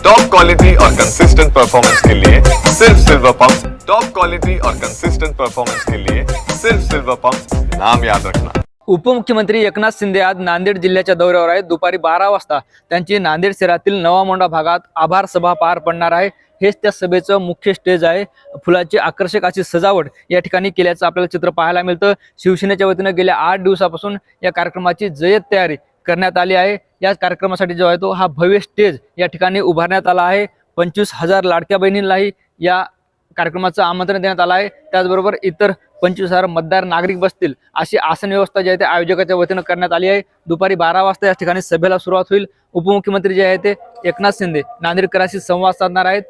Top quality और consistent performance के लिए सिर्फ सिल्वर पंप। टॉप क्वालिटी और कंसिस्टेंट परफॉर्मेंस के लिए सिर्फ सिल्वर पंप, नाम याद रखना। उपमुख्यमंत्री एकनाथ शिंदे आज नांदेड जिल्ह्याच्या दौऱ्यावर आहेत। दुपारी 12 वाजता त्यांची नांदेड शहरातील नवा मोंढा भागात आभार सभा पार पडणार आहे। हेच त्या सभेचं मुख्य स्टेज आहे। फुलाची आकर्षक अशी सजावट या ठिकाणी केल्याचं आपल्याला चित्र पाहायला मिळतं। शिवसेनेच्या वतीने गेल्या 8 दिवसापासून या कार्यक्रमाची जय्यत तयारी करण्यात आली आहे। या कार्यक्रमासाठी जो आहे तो हा भव्य स्टेज या ठिकाणी उभारण्यात आला आहे। 25,000 लाडक्या बहिणींनाही या कार्यक्रमाचं आमंत्रण देण्यात आलं आहे। त्याचबरोबर इतर 25,000 मतदार नागरिक बसतील अशी आसन व्यवस्था जी आहे ते आयोजकाच्या वतीने करण्यात आली आहे। दुपारी 12 वाजता या ठिकाणी सभेला सुरुवात होईल। उपमुख्यमंत्री जे आहे ते एकनाथ शिंदे नांदेडकरांशी संवाद साधणार आहेत।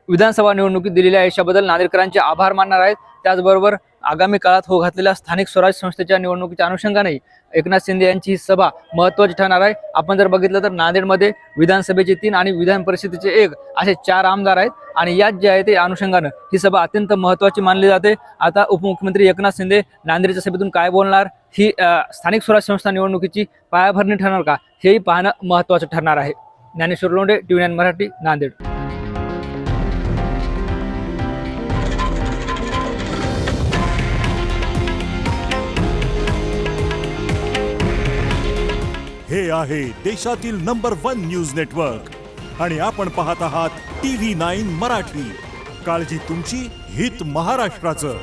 विधानसभा निवडणुकीत दिलेल्या यशाबद्दल नांदेडकरांचे आभार मानणार आहेत। त्याचबरोबर आगामी काळात होऊ घातलेल्या स्थानिक स्वराज्य संस्थेच्या निवडणुकीच्या अनुषंगाने एकनाथ शिंदे यांची ही सभा महत्त्वाची ठरणार आहे। आपण जर बघितलं तर नांदेडमध्ये विधानसभेचे 3 आणि विधान परिषदेचे 1 असे 4 आमदार आहेत आणि यात जे आहे ते अनुषंगाने ही सभा अत्यंत महत्त्वाची मानली जाते। आता उपमुख्यमंत्री एकनाथ शिंदे नांदेडच्या सभेतून काय बोलणार, ही स्थानिक स्वराज्य संस्था निवडणुकीची पायाभरणी ठरणार का, हेही पाहणं महत्त्वाचं ठरणार आहे। ज्ञानेश्वर लोंढे, TV9 मराठी, नांदेड। हे आहे देशातील नंबर 1 न्यूज नेटवर्क आणि आपण पाहत आहात TV9 मराठी। काळजी तुमची, हित महाराष्ट्राचं।